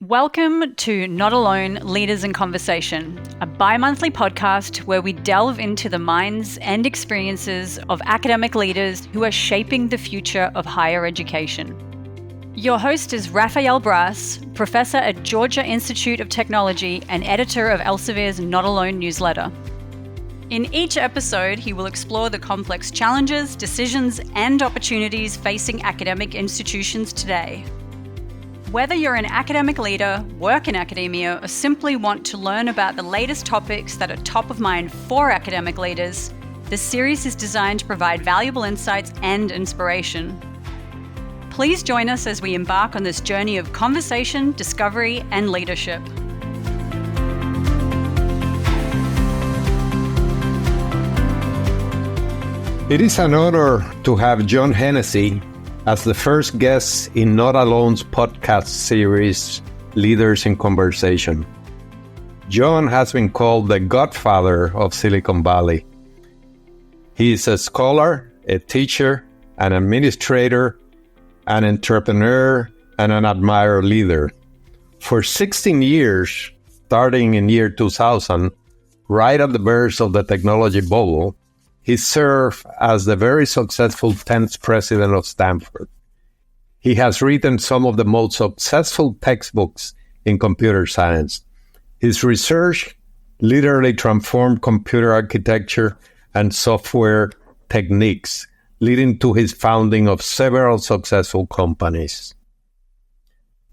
Welcome to Not Alone Leaders in Conversation, a bi-monthly podcast where we delve into the minds and experiences of academic leaders who are shaping the future of higher education. Your host is Rafael Bras, professor at Georgia Institute of Technology and editor of Elsevier's Not Alone newsletter. In each episode, he will explore the complex challenges, decisions, and opportunities facing academic institutions today. Whether you're an academic leader, work in academia, or simply want to learn about the latest topics that are top of mind for academic leaders, this series is designed to provide valuable insights and inspiration. Please join us as we embark on this journey of conversation, discovery, and leadership. It is an honor to have John Hennessy as the first guest in Not Alone's podcast series, Leaders in Conversation. John has been called the Godfather of Silicon Valley. He is a scholar, a teacher, an administrator, an entrepreneur, and an admired leader. For 16 years, starting in year 2000, right at the birth of the technology bubble, he served as the very successful 10th president of Stanford. He has written some of the most successful textbooks in computer science. His research literally transformed computer architecture and software techniques, leading to his founding of several successful companies.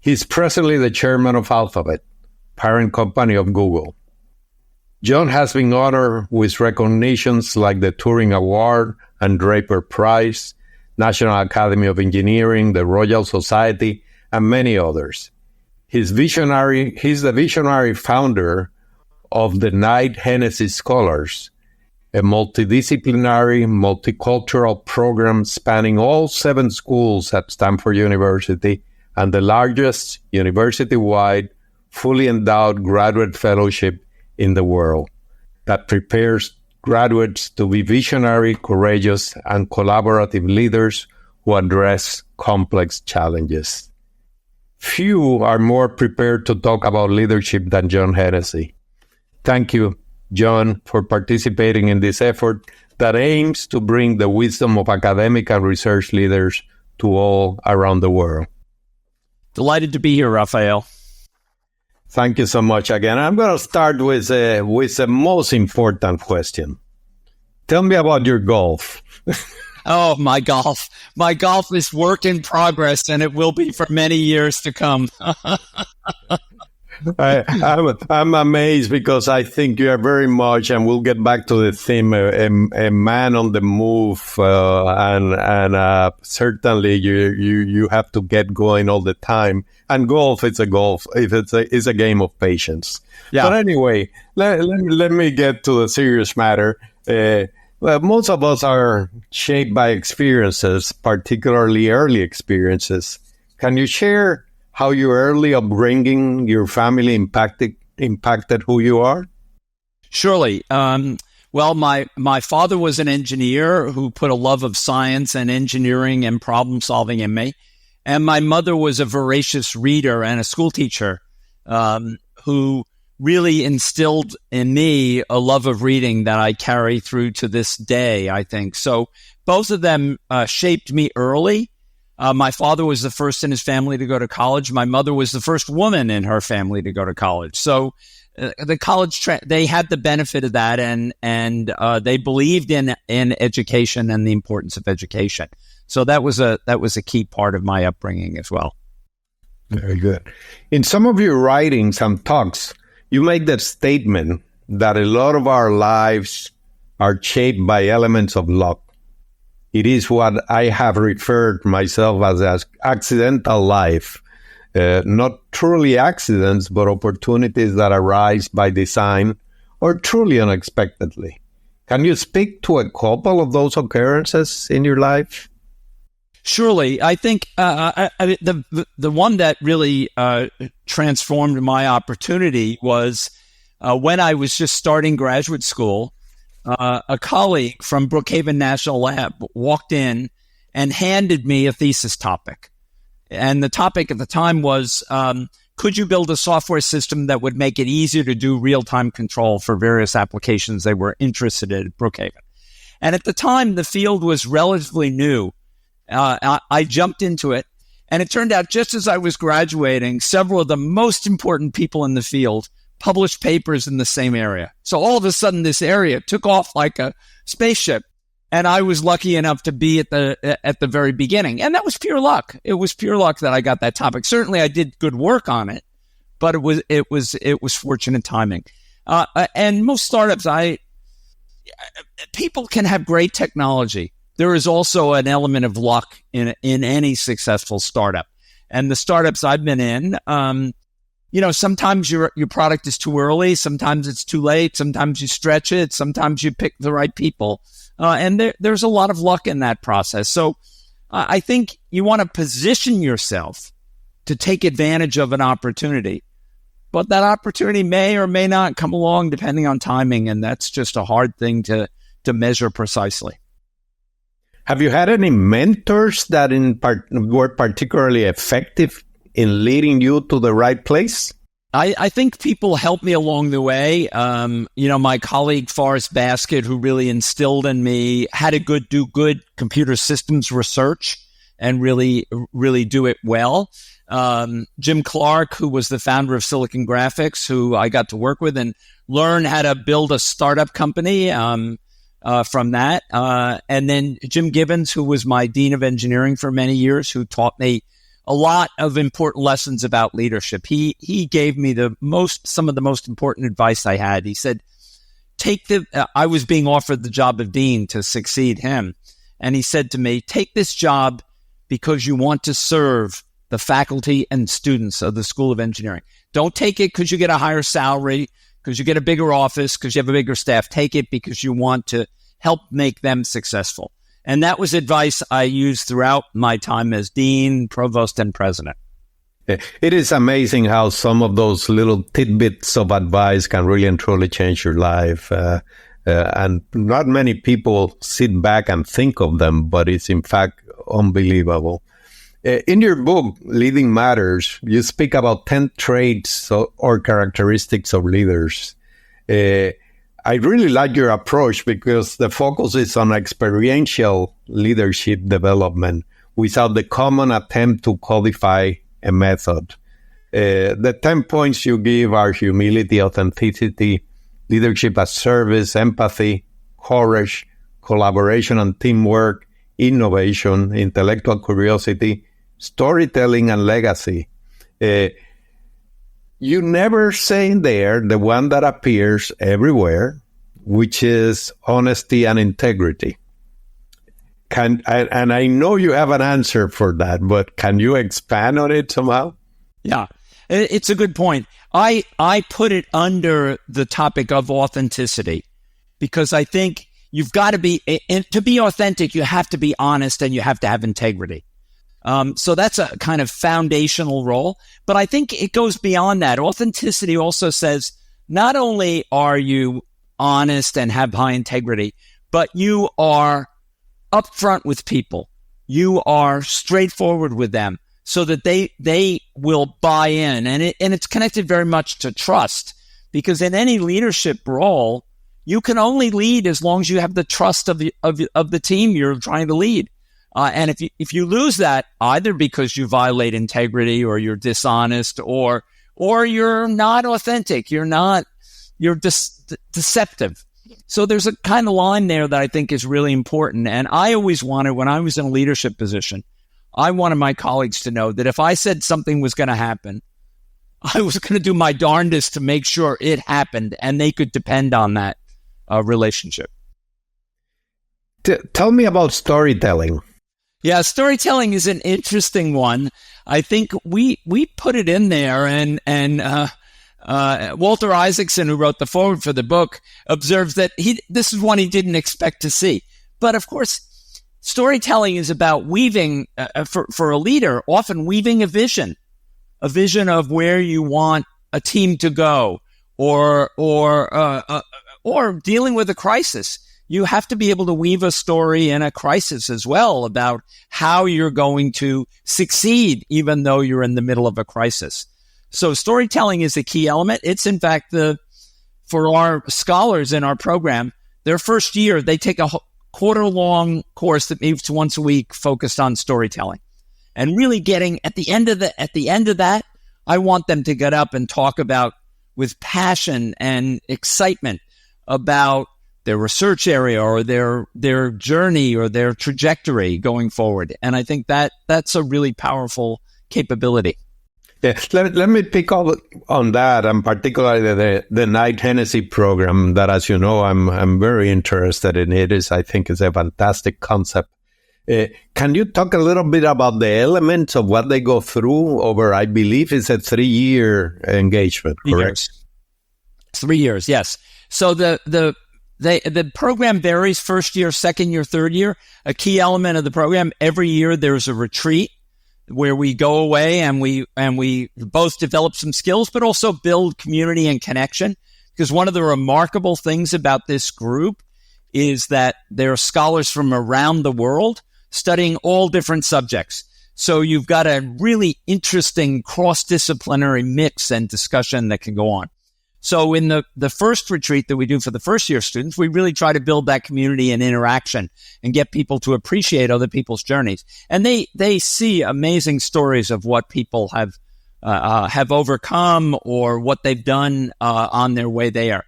He's presently the chairman of Alphabet, parent company of Google. John has been honored with recognitions like the Turing Award and Draper Prize, National Academy of Engineering, the Royal Society, and many others. He's the visionary founder of the Knight Hennessy Scholars, a multidisciplinary, multicultural program spanning all 7 schools at Stanford University and the largest university-wide, fully endowed graduate fellowship in the world that prepares graduates to be visionary, courageous, and collaborative leaders who address complex challenges. Few are more prepared to talk about leadership than John Hennessy. Thank you, John, for participating in this effort that aims to bring the wisdom of academic and research leaders to all around the world. Delighted to be here, Rafael. Thank you so much again. I'm going to start with the most important question. Tell me about your golf. Oh, my golf. My golf is work in progress, and it will be for many years to come. I'm amazed because I think you are very much, and we'll get back to the theme, a man on the move, and certainly you have to get going all the time. And golf, it's a game of patience. Yeah. But anyway, let me get to the serious matter. Well, most of us are shaped by experiences, particularly early experiences. Can you share how your early upbringing, your family impacted who you are? Surely. Well, my father was an engineer who put a love of science and engineering and problem solving in me. And my mother was a voracious reader and a school teacher who really instilled in me a love of reading that I carry through to this day, I think. So both of them shaped me early. My father was the first in his family to go to college. My mother was the first woman in her family to go to college. So the college, they had the benefit of that, and they believed in education and the importance of education. So that was a key part of my upbringing as well. Very good. In some of your writings and talks, you make that statement that a lot of our lives are shaped by elements of luck. It is what I have referred myself as accidental life. Not truly accidents, but opportunities that arise by design or truly unexpectedly. Can you speak to a couple of those occurrences in your life? Surely. I think the one that really transformed my opportunity was when I was just starting graduate school. A colleague from Brookhaven National Lab walked in and handed me a thesis topic. And the topic at the time was could you build a software system that would make it easier to do real-time control for various applications they were interested in at Brookhaven? And at the time, the field was relatively new. I jumped into it, and it turned out just as I was graduating, several of the most important people in the field published papers in the same area. So all of a sudden, this area took off like a spaceship. And I was lucky enough to be at the very beginning. And that was pure luck. It was pure luck that I got that topic. Certainly I did good work on it, but it was fortunate timing. And most startups, people can have great technology. There is also an element of luck in any successful startup. And the startups I've been in, sometimes your product is too early. Sometimes it's too late. Sometimes you stretch it. Sometimes you pick the right people. And there's a lot of luck in that process. So I think you want to position yourself to take advantage of an opportunity. But that opportunity may or may not come along depending on timing. And that's just a hard thing to measure precisely. Have you had any mentors that were particularly effective in leading you to the right place? I think people helped me along the way. My colleague Forrest Basket, who really instilled in me how to do good computer systems research and really do it well. Jim Clark, who was the founder of Silicon Graphics, who I got to work with and learn how to build a startup company from that. And then Jim Gibbons, who was my dean of engineering for many years, who taught me a lot of important lessons about leadership. He gave me some of the most important advice I had. He said, I was being offered the job of dean to succeed him. And he said to me, take this job because you want to serve the faculty and students of the School of Engineering. Don't take it because you get a higher salary, because you get a bigger office, because you have a bigger staff. Take it because you want to help make them successful. And that was advice I used throughout my time as dean, provost, and president. It is amazing how some of those little tidbits of advice can really and truly change your life. And not many people sit back and think of them, but it's in fact unbelievable. In your book, Leading Matters, you speak about 10 traits or characteristics of leaders. I really like your approach because the focus is on experiential leadership development without the common attempt to codify a method. The 10 points you give are humility, authenticity, leadership as service, empathy, courage, collaboration and teamwork, innovation, intellectual curiosity, storytelling, and legacy. You never say in there the one that appears everywhere, which is honesty and integrity. And I know you have an answer for that, but can you expand on it somehow? Yeah, it's a good point. I put it under the topic of authenticity because I think you've got to to be authentic, you have to be honest and you have to have integrity. So that's a kind of foundational role, but I think it goes beyond that. Authenticity also says not only are you honest and have high integrity, but you are upfront with people. You are straightforward with them so that they will buy in. And it's connected very much to trust because in any leadership role, you can only lead as long as you have the trust of the team you're trying to lead. And if you lose that, either because you violate integrity or you're dishonest or you're not authentic, you're deceptive. So there's a kind of line there that I think is really important. And I always wanted, when I was in a leadership position, I wanted my colleagues to know that if I said something was going to happen, I was going to do my darndest to make sure it happened and they could depend on that relationship. Tell me about storytelling. Yeah, storytelling is an interesting one. I think we put it in there, and Walter Isaacson, who wrote the foreword for the book, observes that this is one he didn't expect to see. But of course, storytelling is about weaving for a leader, often weaving a vision of where you want a team to go, or dealing with a crisis. You have to be able to weave a story in a crisis as well about how you're going to succeed, even though you're in the middle of a crisis. So storytelling is a key element. It's in fact for our scholars in our program, their first year, they take a quarter-long course that meets once a week focused on storytelling. And really getting at the end of that, I want them to get up and talk about with passion and excitement about their research area or their journey or their trajectory going forward. And I think that's a really powerful capability. Yeah, let me pick up on that, and particularly the Knight Hennessy program that, as you know, I'm very interested in. I think it's a fantastic concept. Can you talk a little bit about the elements of what they go through over, I believe it's a 3-year engagement, correct? 3 years, yes. So the program varies first year, second year, third year. A key element of the program, every year there's a retreat where we go away and we both develop some skills, but also build community and connection. Because one of the remarkable things about this group is that there are scholars from around the world studying all different subjects. So you've got a really interesting cross-disciplinary mix and discussion that can go on. So in the first retreat that we do for the first year students, we really try to build that community and interaction and get people to appreciate other people's journeys. And they see amazing stories of what people have overcome or what they've done on their way there.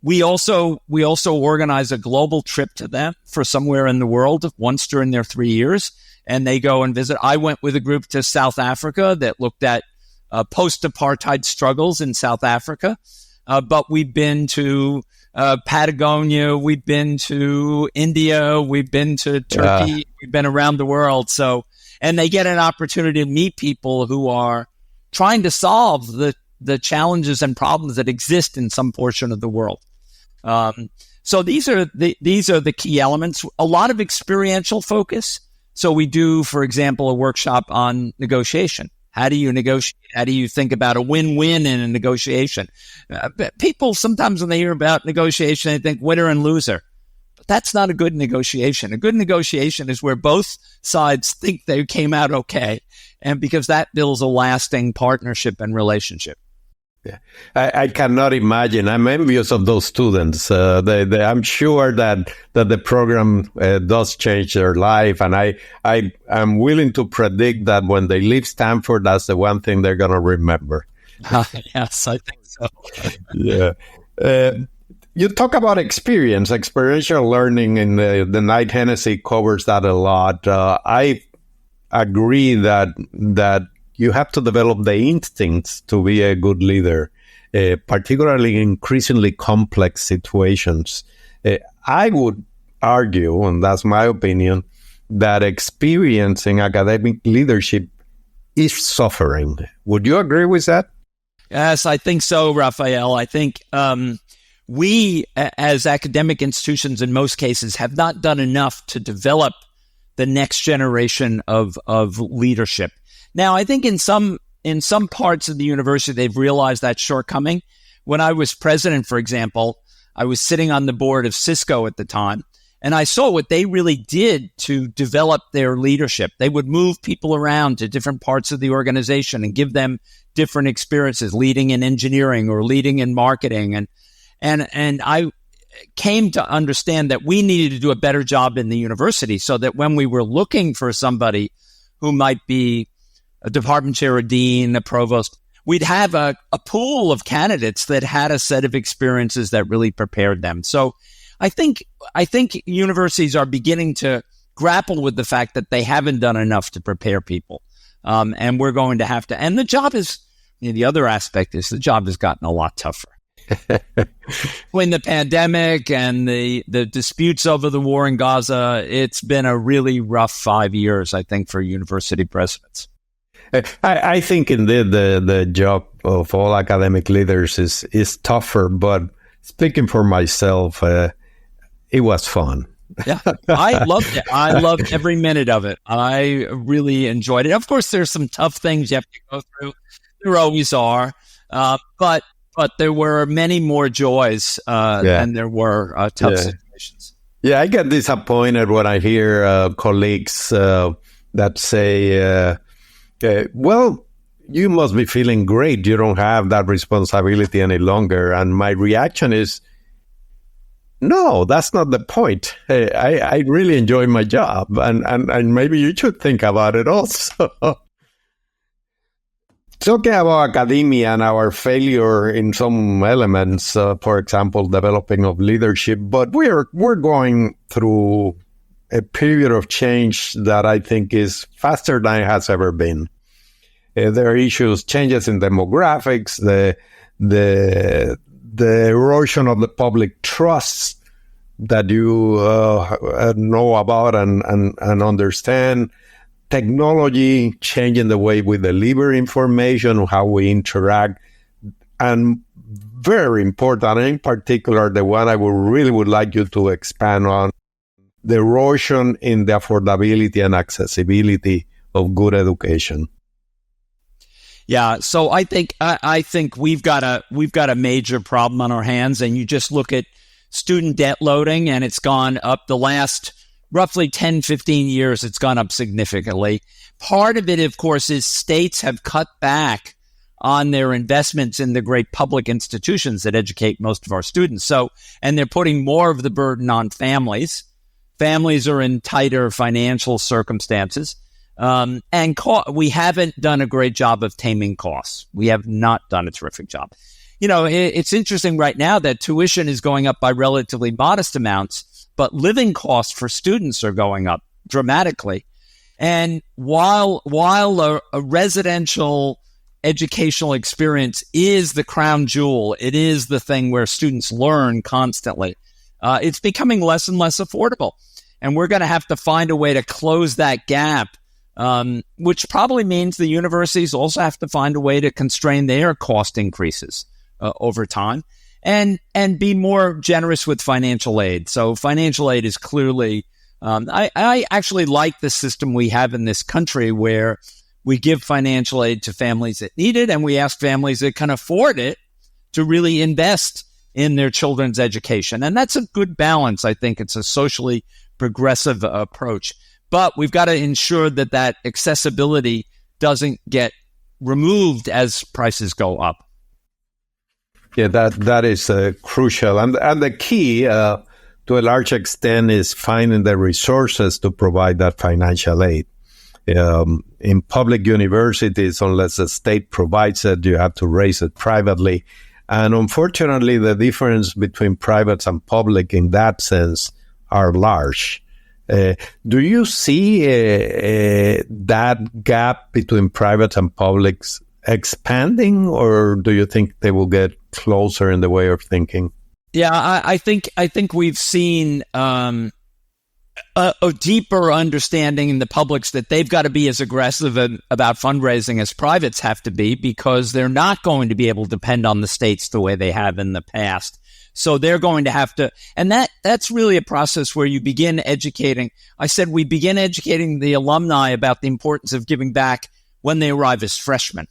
We also organize a global trip to them for somewhere in the world once during their 3 years, and they go and visit. I went with a group to South Africa that looked at post-apartheid struggles in South Africa. But we've been to Patagonia, we've been to India, we've been to Turkey, we've been around the world. So, and they get an opportunity to meet people who are trying to solve the challenges and problems that exist in some portion of the world. So these are the key elements. A lot of experiential focus. So we do, for example, a workshop on negotiation. How do you negotiate? How do you think about a win-win in a negotiation? People sometimes when they hear about negotiation, they think winner and loser. But that's not a good negotiation. A good negotiation is where both sides think they came out okay, and because that builds a lasting partnership and relationship. Yeah, I cannot imagine. I'm envious of those students. I'm sure that the program does change their life, and I'm willing to predict that when they leave Stanford, that's the one thing they're going to remember. Yes, I think so. Yeah. You talk about experiential learning, and the Knight Hennessy covers that a lot. I agree that you have to develop the instincts to be a good leader, particularly in increasingly complex situations. I would argue, and that's my opinion, that experience in academic leadership is suffering. Would you agree with that? Yes, I think so, Rafael. I think we, as academic institutions in most cases, have not done enough to develop the next generation of leadership. Now, I think in some parts of the university, they've realized that shortcoming. When I was president, for example, I was sitting on the board of Cisco at the time, and I saw what they really did to develop their leadership. They would move people around to different parts of the organization and give them different experiences, leading in engineering or leading in marketing. And I came to understand that we needed to do a better job in the university so that when we were looking for somebody who might be a department chair, a dean, a provost, we'd have a pool of candidates that had a set of experiences that really prepared them. So I think universities are beginning to grapple with the fact that they haven't done enough to prepare people. And we're going to have to, and the job is, the other aspect is the job has gotten a lot tougher. When the pandemic and the disputes over the war in Gaza, it's been a really rough 5 years, I think, for university presidents. I think indeed the job of all academic leaders is tougher, but speaking for myself, it was fun. Yeah, I loved it. I loved every minute of it. I really enjoyed it. Of course, there's some tough things you have to go through. There always are. But there were many more joys than there were tough situations. Yeah, I get disappointed when I hear colleagues that say, well, you must be feeling great. You don't have that responsibility any longer. And my reaction is, no, that's not the point. I really enjoy my job, and maybe you should think about it also. Talking about academia and our failure in some elements, for example, developing of leadership, but we're going through a period of change that I think is faster than it has ever been. There are issues, changes in demographics, the erosion of the public trust that you know about and understand, technology changing the way we deliver information, how we interact, and very important, in particular, the one I would like you to expand on, the erosion in the affordability and accessibility of good education. Yeah, so I think we've got a major problem on our hands, and you just look at student debt loading, and it's gone up the last roughly 10, 15 years. It's gone up significantly. Part of it, of course, is states have cut back on their investments in the great public institutions that educate most of our students. So, and they're putting more of the burden on families. Families are in tighter financial circumstances. We haven't done a great job of taming costs. We have not done a terrific job. You know, it's interesting right now that tuition is going up by relatively modest amounts, but living costs for students are going up dramatically. And while a residential educational experience is the crown jewel, it is the thing where students learn constantly, it's becoming less and less affordable. And we're going to have to find a way to close that gap, which probably means the universities also have to find a way to constrain their cost increases over time and be more generous with financial aid. So financial aid is clearly, I actually like the system we have in this country where we give financial aid to families that need it, and we ask families that can afford it to really invest in their children's education. And that's a good balance. I think it's a socially progressive approach. But we've got to ensure that accessibility doesn't get removed as prices go up. Yeah, that is crucial. And the key, to a large extent, is finding the resources to provide that financial aid. In public universities, unless the state provides it, you have to raise it privately. And unfortunately, the difference between privates and public in that sense are large. Do you see that gap between private and publics expanding, or do you think they will get closer in the way of thinking? Yeah, I think we've seen a deeper understanding in the publics that they've got to be as aggressive about fundraising as privates have to be, because they're not going to be able to depend on the states the way they have in the past. So they're going to have to, and that's really a process where you begin educating. I said we begin educating the alumni about the importance of giving back when they arrive as freshmen,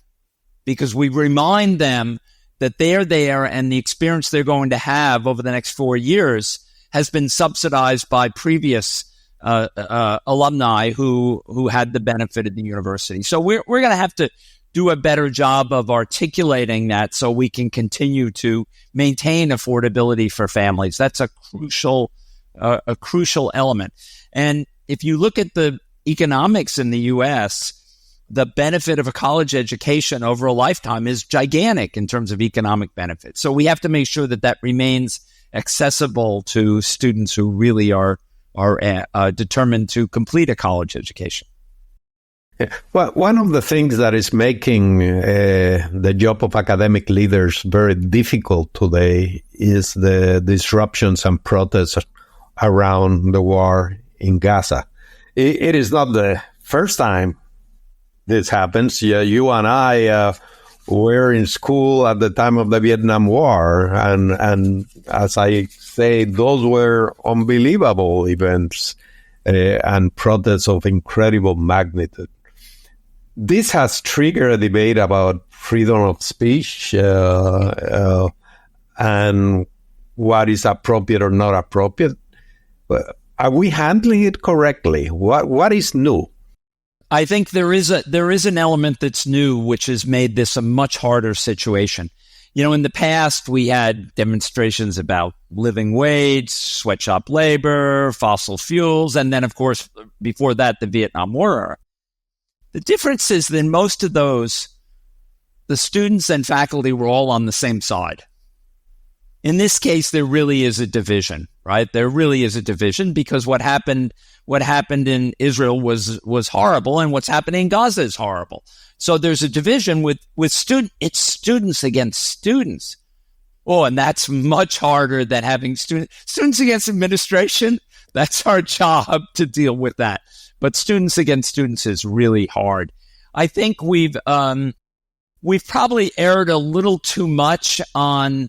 because we remind them that they're there and the experience they're going to have over the next 4 years has been subsidized by previous alumni who had the benefit of the university. So we're going to have to do a better job of articulating that so we can continue to maintain affordability for families. That's a crucial element. And if you look at the economics in the U.S., the benefit of a college education over a lifetime is gigantic in terms of economic benefit. So we have to make sure that remains accessible to students who really are determined to complete a college education. Well, one of the things that is making the job of academic leaders very difficult today is the disruptions and protests around the war in Gaza. It is not the first time this happens. You and I were in school at the time of the Vietnam War, and as I say, those were unbelievable events and protests of incredible magnitude. This has triggered a debate about freedom of speech and what is appropriate or not appropriate. Are we handling it correctly? What is new? I think there is an element that's new, which has made this a much harder situation. In the past, we had demonstrations about living wage, sweatshop labor, fossil fuels, and then, of course, before that, the Vietnam War. The difference is that in most of those, the students and faculty were all on the same side. In this case, there really is a division, right? There really is a division because what happened in Israel was horrible, and what's happening in Gaza is horrible. So there's a division with it's students against students. Oh, and that's much harder than having students against administration. That's our job to deal with that. But students against students is really hard. I think we've probably erred a little too much on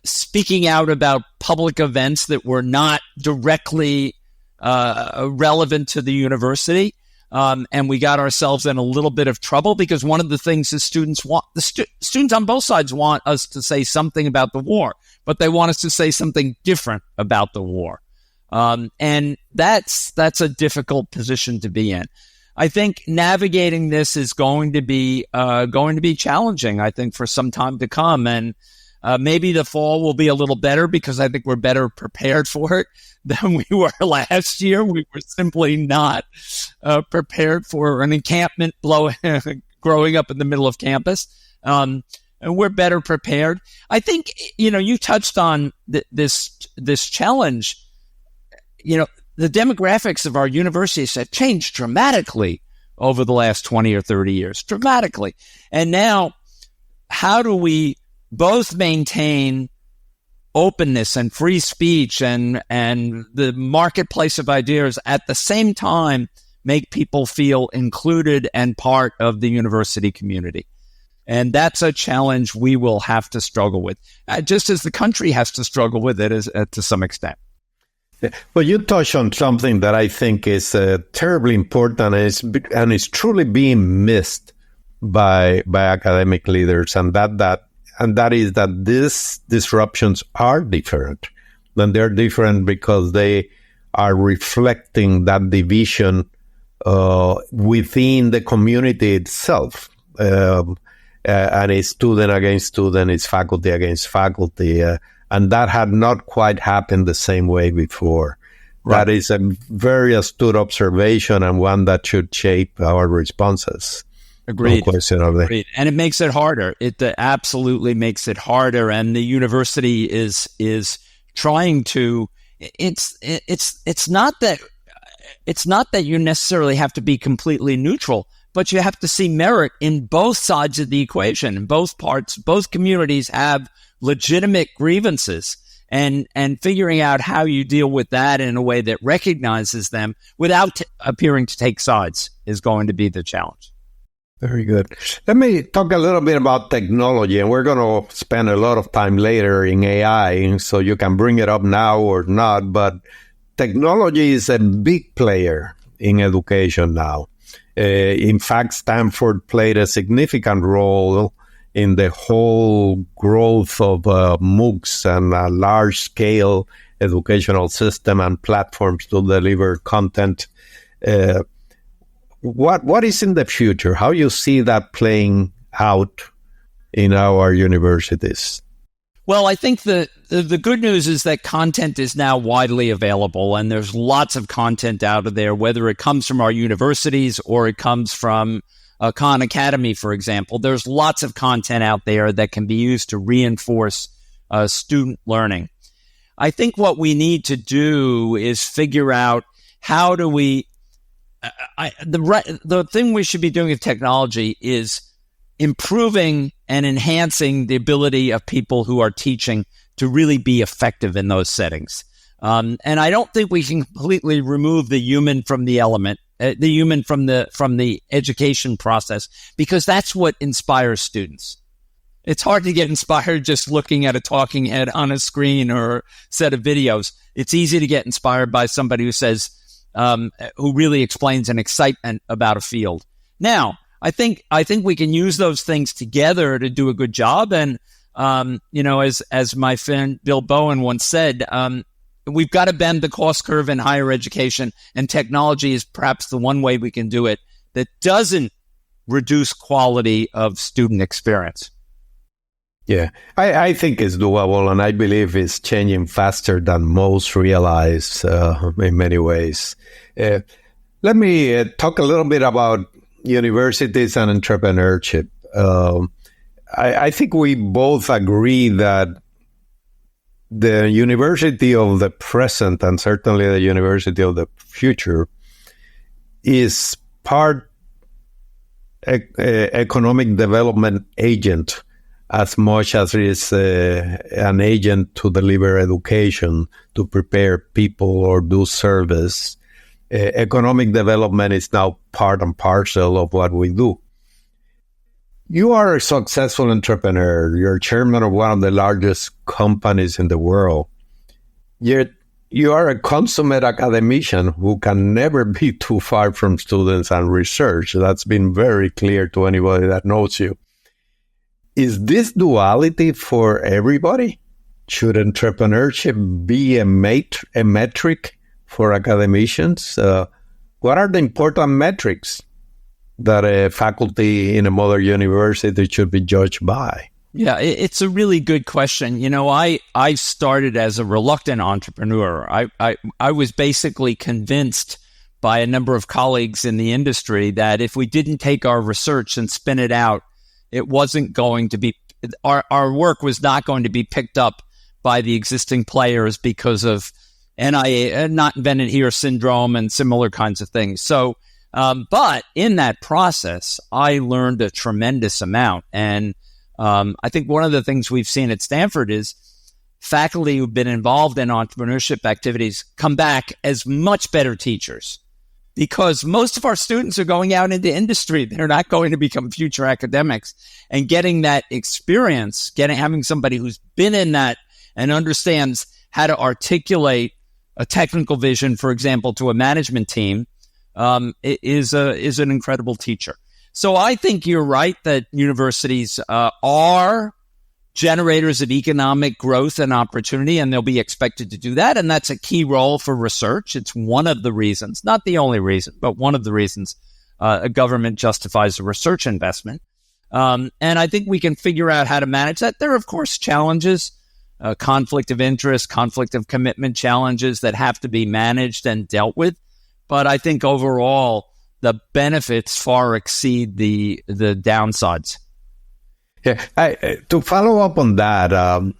speaking out about public events that were not directly relevant to the university. And we got ourselves in a little bit of trouble because one of the things the students want, students on both sides want us to say something about the war, but they want us to say something different about the war. And that's a difficult position to be in. I think navigating this is going to be challenging, I think, for some time to come. And maybe the fall will be a little better because I think we're better prepared for it than we were last year. We were simply not prepared for an encampment growing up in the middle of campus. And we're better prepared. I think, you touched on this challenge. The demographics of our universities have changed dramatically over the last 20 or 30 years, dramatically. And now, how do we both maintain openness and free speech and the marketplace of ideas at the same time make people feel included and part of the university community? And that's a challenge we will have to struggle with, just as the country has to struggle with it to some extent. Well, you touched on something that I think is terribly important and is truly being missed by academic leaders, and that is that these disruptions are different. And they're different because they are reflecting that division within the community itself. And it's student against student, it's faculty against faculty. And that had not quite happened the same way before. Right. That is a very astute observation and one that should shape our responses. Agreed. No question of that. Agreed. And it makes it harder. It absolutely makes it harder. And the university is trying to. It's not that you necessarily have to be completely neutral, but you have to see merit in both sides of the equation. In both parts, both communities have legitimate grievances, and figuring out how you deal with that in a way that recognizes them without appearing to take sides is going to be the challenge. Very good. Let me talk a little bit about technology, and we're going to spend a lot of time later in AI, so you can bring it up now or not, but technology is a big player in education now. In fact, Stanford played a significant role in the whole growth of MOOCs and a large-scale educational system and platforms to deliver content. What is in the future? How you see that playing out in our universities? Well, I think the good news is that content is now widely available, and there's lots of content out of there, whether it comes from our universities or it comes from Khan Academy, for example. There's lots of content out there that can be used to reinforce student learning. I think what we need to do is figure out how do we the thing we should be doing with technology is improving and enhancing the ability of people who are teaching to really be effective in those settings. And I don't think we can completely remove the human from the element, the human from the education process, because that's what inspires students. It's hard to get inspired just looking at a talking head on a screen or a set of videos. It's easy to get inspired by somebody who says, who really explains an excitement about a field. Now, I think we can use those things together to do a good job. And, as my friend Bill Bowen once said, we've got to bend the cost curve in higher education, and technology is perhaps the one way we can do it that doesn't reduce quality of student experience. Yeah, I think it's doable, and I believe it's changing faster than most realize in many ways. Let me talk a little bit about universities and entrepreneurship. I think we both agree that the university of the present, and certainly the university of the future, is part economic development agent as much as it is an agent to deliver education, to prepare people or do service. Economic development is now part and parcel of what we do. You are a successful entrepreneur. You're chairman of one of the largest companies in the world. Yet you are a consummate academician who can never be too far from students and research. That's been very clear to anybody that knows you. Is this duality for everybody? Should entrepreneurship be a metric for academicians? What are the important metrics that a faculty in a modern university should be judged by? Yeah, it's a really good question. You know, I started as a reluctant entrepreneur. I was basically convinced by a number of colleagues in the industry that if we didn't take our research and spin it out, it wasn't going to be, our work was not going to be picked up by the existing players because of NIH, not invented here syndrome and similar kinds of things. So, but in that process, I learned a tremendous amount. And I think one of the things we've seen at Stanford is faculty who've been involved in entrepreneurship activities come back as much better teachers, because most of our students are going out into industry. They're not going to become future academics, and getting that experience, having somebody who's been in that and understands how to articulate a technical vision, for example, to a management team, is an incredible teacher. So I think you're right that universities are generators of economic growth and opportunity, and they'll be expected to do that. And that's a key role for research. It's one of the reasons, not the only reason, but one of the reasons a government justifies a research investment. And I think we can figure out how to manage that. There are, of course, challenges, conflict of interest, conflict of commitment challenges that have to be managed and dealt with. But I think overall, the benefits far exceed the downsides. Yeah, to follow up on that,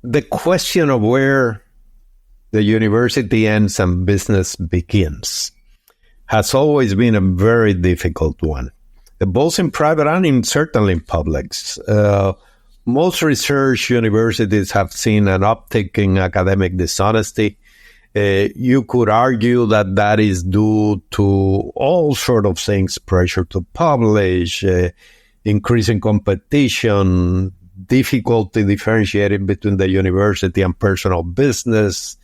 the question of where the university ends and business begins has always been a very difficult one, both in private and certainly in publics. Most research universities have seen an uptick in academic dishonesty. You could argue that that is due to all sort of things: pressure to publish, increasing competition, difficulty differentiating between the university and personal business,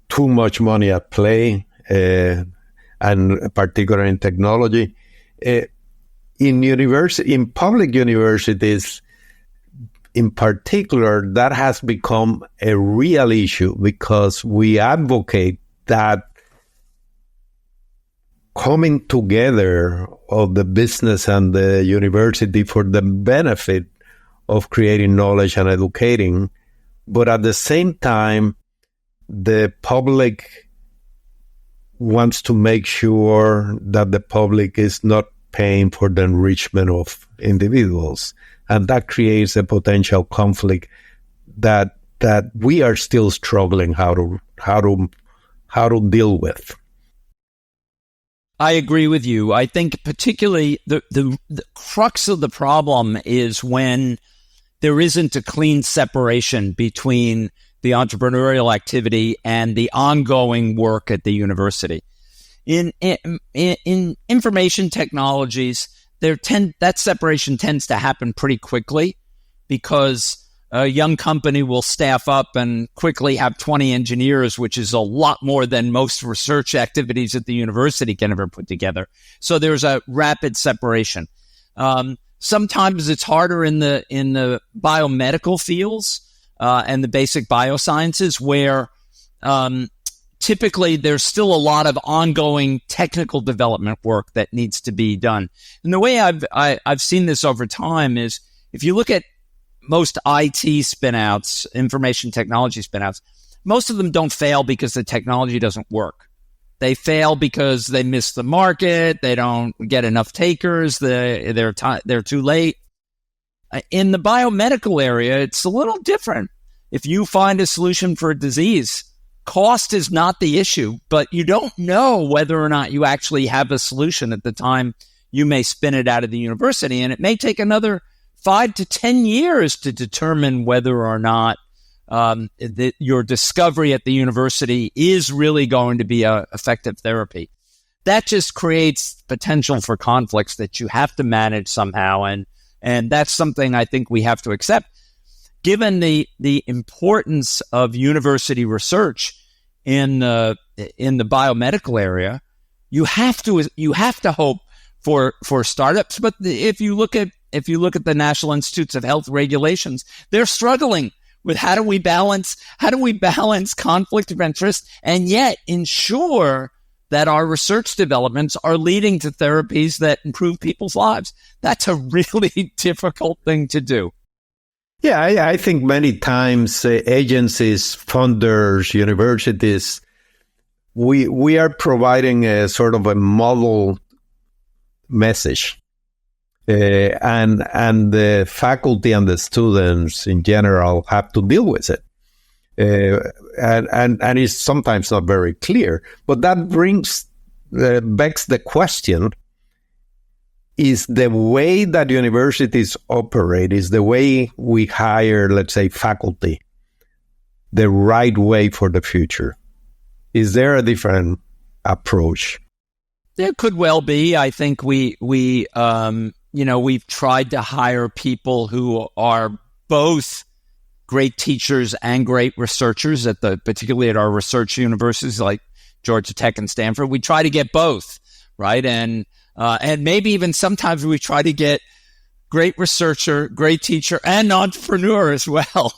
too much money at play, and particularly in technology. In public universities, in particular, that has become a real issue because we advocate that coming together of the business and the university for the benefit of creating knowledge and educating. But at the same time, the public wants to make sure that the public is not paying for the enrichment of individuals. And that creates a potential conflict that we are still struggling how to deal with. I agree with you. I think particularly the crux of the problem is when there isn't a clean separation between the entrepreneurial activity and the ongoing work at the university. In information technologies, that separation tends to happen pretty quickly because a young company will staff up and quickly have 20 engineers, which is a lot more than most research activities at the university can ever put together. So there's a rapid separation. Sometimes it's harder in the biomedical fields and the basic biosciences, where typically there's still a lot of ongoing technical development work that needs to be done. And the way I've seen this over time is, if you look at most IT spin-outs, information technology spin-outs, most of them don't fail because the technology doesn't work. They fail because they miss the market, they don't get enough takers, they're too late. In the biomedical area, it's a little different. If you find a solution for a disease, cost is not the issue, but you don't know whether or not you actually have a solution at the time you may spin it out of the university. And it may take another 5 to 10 years to determine whether or not your discovery at the university is really going to be an effective therapy. That just creates potential for conflicts that you have to manage somehow. And that's something I think we have to accept. Given the importance of university research in the biomedical area, you have to hope for startups. But if you look at the National Institutes of Health regulations, they're struggling with how do we balance conflict of interest and yet ensure that our research developments are leading to therapies that improve people's lives. That's a really difficult thing to do. Yeah, I think many times agencies, funders, universities, we are providing a sort of a model message. And the faculty and the students in general have to deal with it. And it's sometimes not very clear. But that begs the question, is the way that universities operate, is the way we hire, let's say, faculty, the right way for the future? Is there a different approach? There could well be. I think we've tried to hire people who are both great teachers and great researchers particularly at our research universities like Georgia Tech and Stanford. We try to get both, right? And maybe even sometimes we try to get great researcher, great teacher, and entrepreneur as well,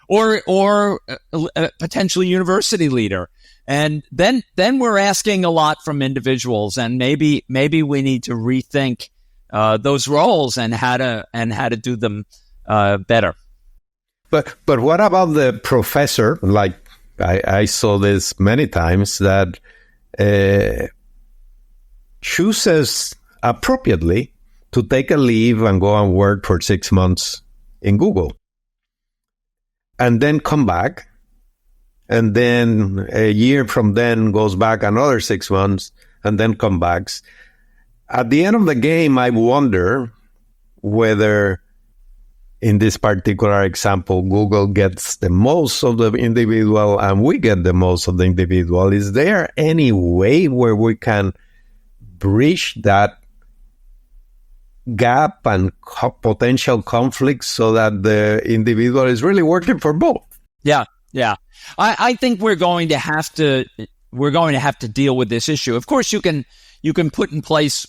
or a potential university leader. And then we're asking a lot from individuals, and maybe we need to rethink those roles and how to do them better. But what about the professor? Like I saw this many times, that chooses appropriately to take a leave and go and work for 6 months in Google, and then come back, and then a year from then goes back another 6 months, and then come back. At the end of the game, I wonder whether, in this particular example, Google gets the most of the individual and we get the most of the individual. Is there any way where we can bridge that gap and potential conflicts so that the individual is really working for both? Yeah. I think we're going to have to deal with this issue. Of course, you can put in place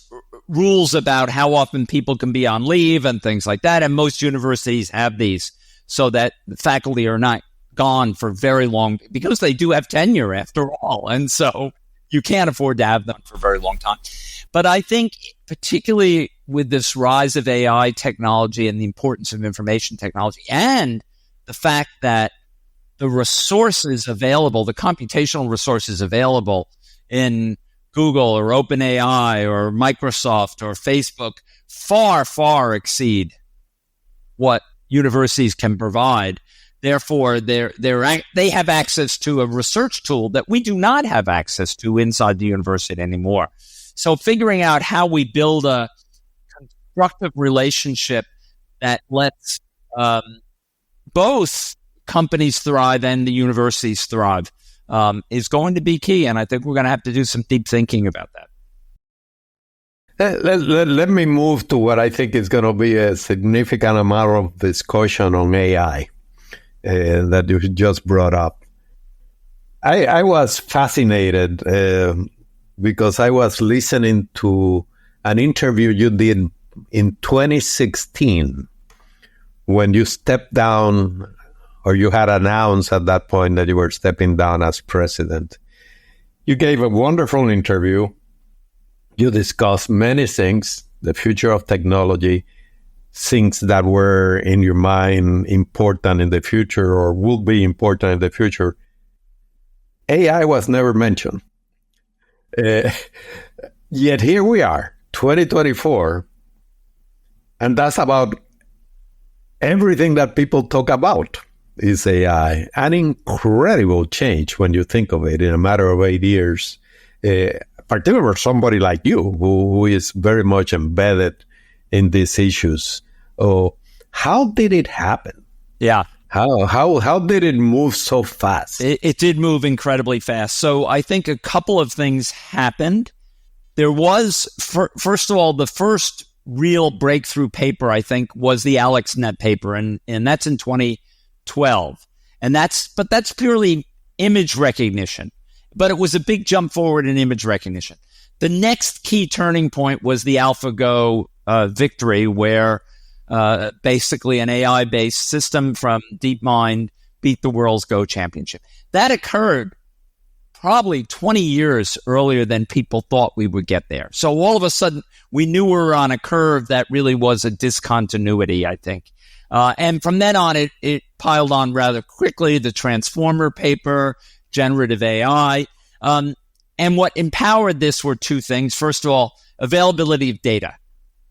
rules about how often people can be on leave and things like that. And most universities have these so that the faculty are not gone for very long, because they do have tenure after all. And so you can't afford to have them for a very long time. But I think particularly with this rise of AI technology and the importance of information technology, and the fact that the resources available, the computational resources available in Google or OpenAI or Microsoft or Facebook far, far exceed what universities can provide. Therefore, they have access to a research tool that we do not have access to inside the university anymore. So figuring out how we build a constructive relationship that lets both companies thrive and the universities thrive is going to be key. And I think we're going to have to do some deep thinking about that. Let me move to what I think is going to be a significant amount of discussion on AI that you just brought up. I was fascinated because I was listening to an interview you did in 2016 when you stepped down or you had announced at that point that you were stepping down as president. You gave a wonderful interview. You discussed many things, the future of technology, things that were in your mind important in the future or will be important in the future. AI was never mentioned. Yet here we are, 2024, and that's about everything that people talk about is AI. An incredible change when you think of it in a matter of 8 years, particularly for somebody like you who is very much embedded in these issues. Oh, how did it happen? Yeah. How did it move so fast? It did move incredibly fast. So I think a couple of things happened. There was, first of all, the first real breakthrough paper, I think, was the AlexNet paper, and that's in 2012. But that's purely image recognition. But it was a big jump forward in image recognition. The next key turning point was the AlphaGo victory, where basically an AI-based system from DeepMind beat the world's Go championship. That occurred probably 20 years earlier than people thought we would get there. So all of a sudden, we knew we were on a curve that really was a discontinuity, I think. And from then on, it piled on rather quickly, the Transformer paper, generative AI. And what empowered this were two things. First of all, availability of data.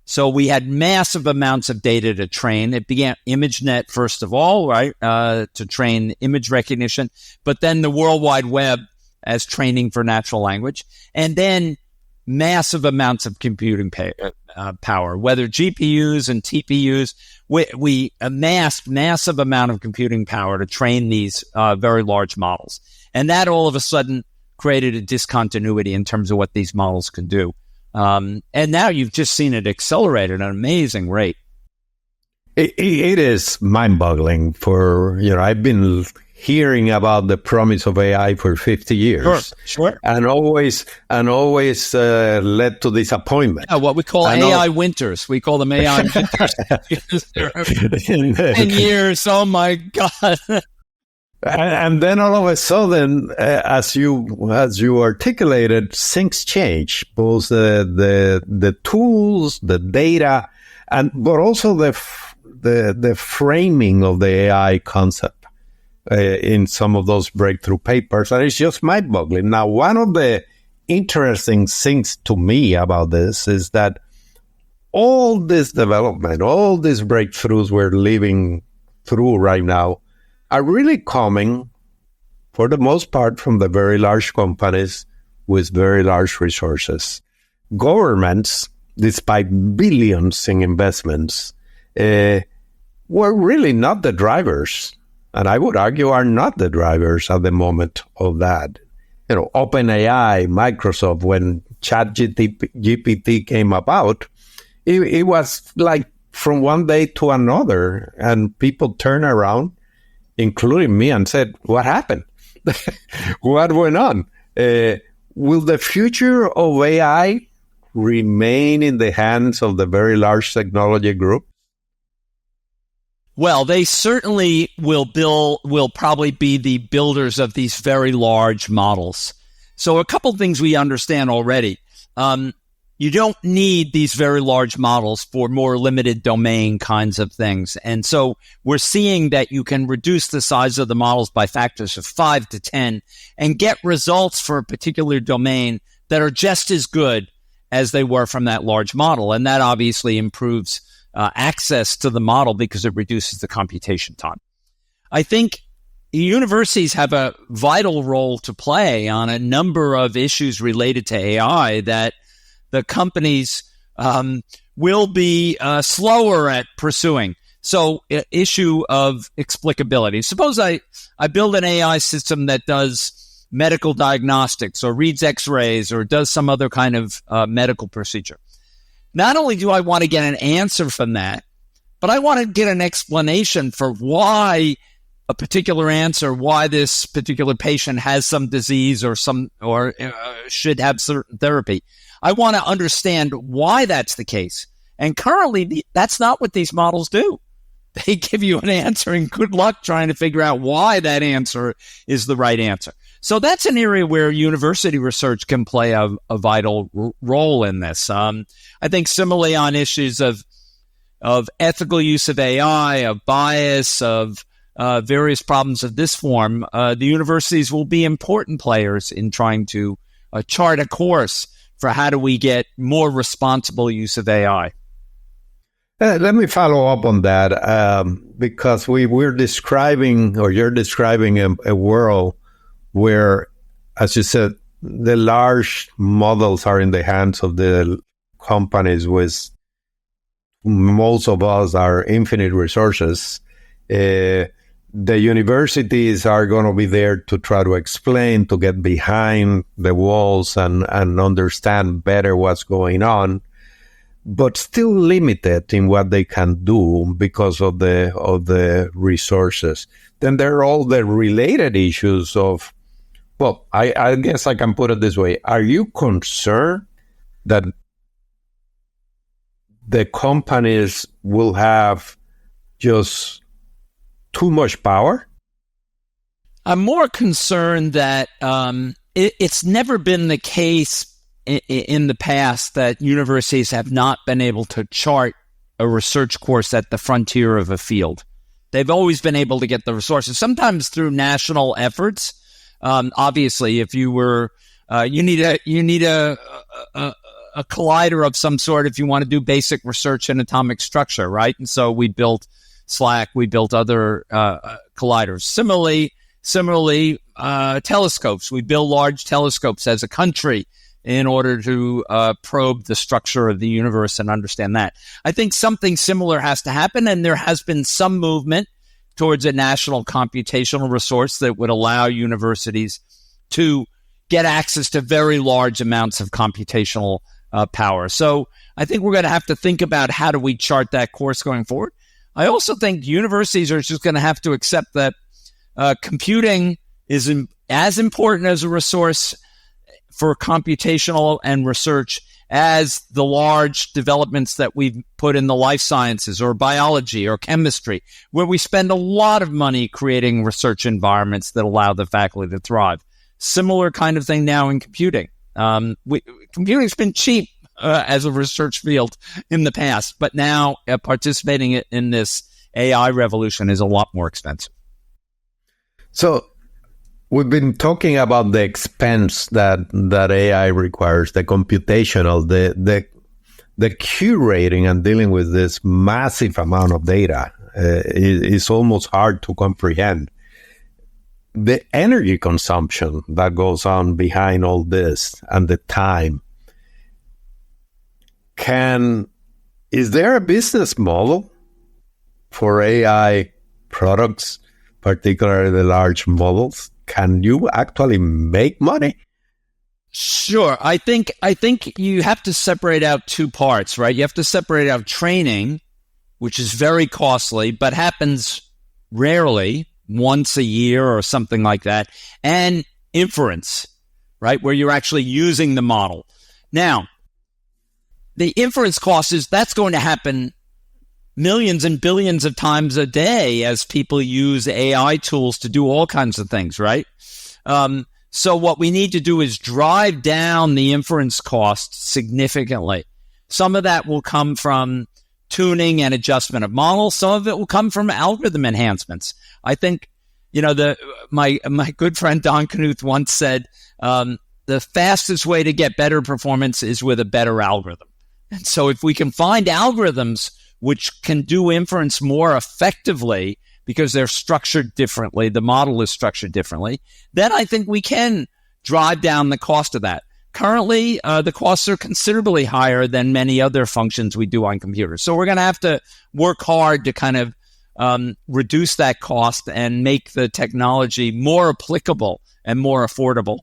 So we had massive amounts of data to train. It began ImageNet, first of all, right, to train image recognition, but then the World Wide Web as training for natural language, and then massive amounts of computing power, whether GPUs and TPUs. We amassed massive amount of computing power to train these very large models. And that all of a sudden created a discontinuity in terms of what these models could do. And now you've just seen it accelerate at an amazing rate. It is mind-boggling. I've been hearing about the promise of AI for 50 years. Sure. And always led to disappointment. Yeah, what we call AI winters. We call them AI winters. 10 years, oh my God. And then all of a sudden, as you articulated, things change. Both the tools, the data, but also the framing of the AI concept in some of those breakthrough papers, and it's just mind-boggling. Now, one of the interesting things to me about this is that all this development, all these breakthroughs we're living through right now are really coming, for the most part, from the very large companies with very large resources. Governments, despite billions in investments, were really not the drivers, and I would argue are not the drivers at the moment of that. OpenAI, Microsoft, when ChatGPT came about, it was like from one day to another, and people turned around, including me, and said, what happened? What went on? Will the future of AI remain in the hands of the very large technology group? Well, they certainly will probably be the builders of these very large models. So a couple of things we understand already. You don't need these very large models for more limited domain kinds of things. And so we're seeing that you can reduce the size of the models by factors of 5 to 10 and get results for a particular domain that are just as good as they were from that large model. And that obviously improves access to the model because it reduces the computation time. I think universities have a vital role to play on a number of issues related to AI that the companies will be slower at pursuing. So, issue of explicability. Suppose I build an AI system that does medical diagnostics or reads X-rays or does some other kind of medical procedure. Not only do I want to get an answer from that, but I want to get an explanation for why a particular answer, why this particular patient has some disease or should have certain therapy. I want to understand why that's the case. And currently, that's not what these models do. they give you an answer, and good luck trying to figure out why that answer is the right answer. So that's an area where university research can play a vital role in this. I think similarly on issues of ethical use of AI, of bias, of various problems of this form, the universities will be important players in trying to chart a course for how do we get more responsible use of AI. Let me follow up on that because you're describing a world where, as you said, the large models are in the hands of the companies with most of us are infinite resources. The universities are going to be there to try to explain, to get behind the walls and understand better what's going on, but still limited in what they can do because of the resources. Then there are all the related issues of, well, I guess I can put it this way. Are you concerned that the companies will have just too much power? I'm more concerned that it's never been the case in the past that universities have not been able to chart a research course at the frontier of a field. They've always been able to get the resources, sometimes through national efforts. Obviously, if you were, you need a collider of some sort if you want to do basic research in atomic structure, right? And so we built SLAC, we built other colliders. Similarly, telescopes. We build large telescopes as a country in order to probe the structure of the universe and understand that. I think something similar has to happen, and there has been some movement towards a national computational resource that would allow universities to get access to very large amounts of computational power. So I think we're going to have to think about how do we chart that course going forward. I also think universities are just going to have to accept that computing is as important as a resource for computational and research as the large developments that we've put in the life sciences or biology or chemistry, where we spend a lot of money creating research environments that allow the faculty to thrive. Similar kind of thing now in computing. Computing's been cheap as a research field in the past, but now participating in this AI revolution is a lot more expensive. So we've been talking about the expense that AI requires, the computational, the curating and dealing with this massive amount of data is almost hard to comprehend. The energy consumption that goes on behind all this and the time. Is there a business model for AI products, particularly the large models? Can you actually make money? Sure. I think you have to separate out two parts, right? You have to separate out training, which is very costly, but happens rarely, once a year or something like that, and inference, right? Where you're actually using the model. Now, the inference cost that's going to happen millions and billions of times a day as people use AI tools to do all kinds of things, right? So what we need to do is drive down the inference cost significantly. Some of that will come from tuning and adjustment of models. Some of it will come from algorithm enhancements. I think, my good friend Don Knuth once said, the fastest way to get better performance is with a better algorithm. And so if we can find algorithms which can do inference more effectively because they're structured differently, the model is structured differently, then I think we can drive down the cost of that. Currently, the costs are considerably higher than many other functions we do on computers. So we're going to have to work hard to kind of reduce that cost and make the technology more applicable and more affordable.